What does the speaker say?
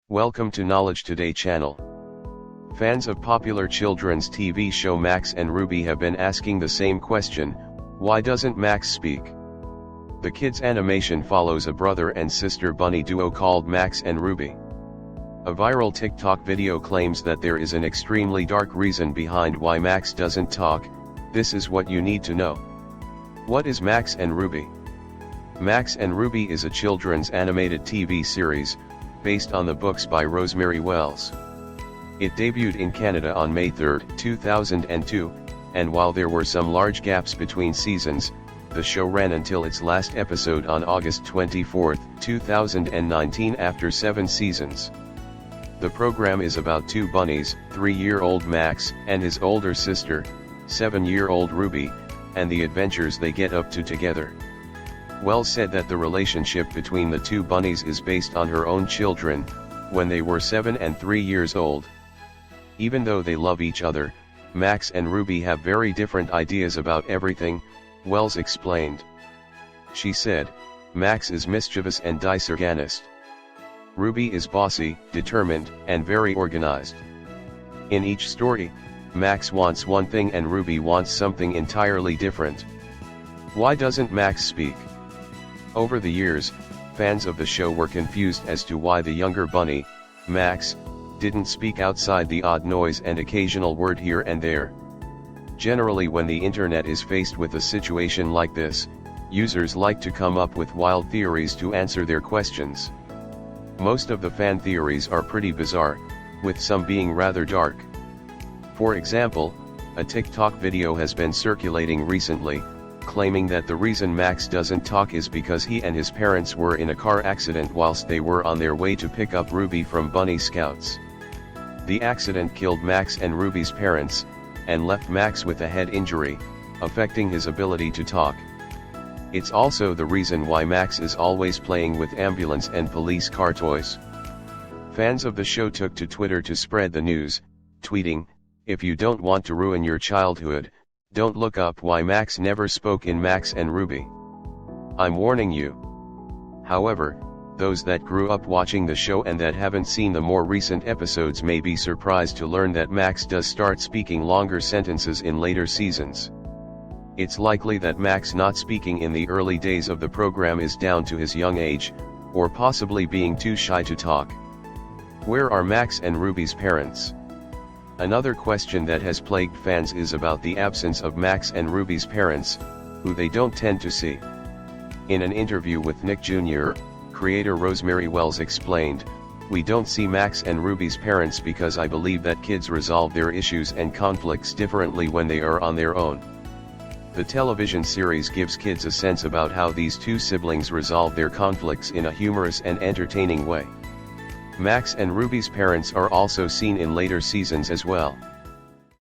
Welcome to Knowledge Today channel. Fans of popular children's TV show Max and Ruby have been asking the same question: why doesn't Max speak? The kids' animation follows a brother and sister bunny duo called Max and Ruby. A viral TikTok video claims that there is an extremely dark reason behind why Max doesn't talk. This is what you need to know. What is Max and Ruby? Max and Ruby is a children's animated TV series, based on the books by Rosemary Wells. It debuted in Canada on May 3, 2002, and while there were some large gaps between seasons, the show ran until its last episode on August 24, 2019 after 7 seasons. The program is about two bunnies, 3-year-old Max, and his older sister, 7-year-old Ruby, and the adventures they get up to together. Wells said that the relationship between the two bunnies is based on her own children, when they were 7 and 3 years old. Even though they love each other, Max and Ruby have very different ideas about everything, Wells explained. She said, Max is mischievous and disorganized. Ruby is bossy, determined, and very organized. In each story, Max wants one thing and Ruby wants something entirely different. Why doesn't Max speak? Over the years, fans of the show were confused as to why the younger bunny, Max, didn't speak outside the odd noise and occasional word here and there. Generally, when the internet is faced with a situation like this, users like to come up with wild theories to answer their questions. Most of the fan theories are pretty bizarre, with some being rather dark. For example, a TikTok video has been circulating recently, claiming that the reason Max doesn't talk is because he and his parents were in a car accident whilst they were on their way to pick up Ruby from Bunny Scouts. The accident killed Max and Ruby's parents, and left Max with a head injury, affecting his ability to talk. It's also the reason why Max is always playing with ambulance and police car toys. Fans of the show took to Twitter to spread the news, tweeting, "If you don't want to ruin your childhood, don't look up why Max never spoke in Max and Ruby. I'm warning you." However, those that grew up watching the show and that haven't seen the more recent episodes may be surprised to learn that Max does start speaking longer sentences in later seasons. It's likely that Max not speaking in the early days of the program is down to his young age, or possibly being too shy to talk. Where are Max and Ruby's parents? Another question that has plagued fans is about the absence of Max and Ruby's parents, who they don't tend to see. In an interview with Nick Jr., creator Rosemary Wells explained, "We don't see Max and Ruby's parents because I believe that kids resolve their issues and conflicts differently when they are on their own. The television series gives kids a sense about how these two siblings resolve their conflicts in a humorous and entertaining way." Max and Ruby's parents are also seen in later seasons as well.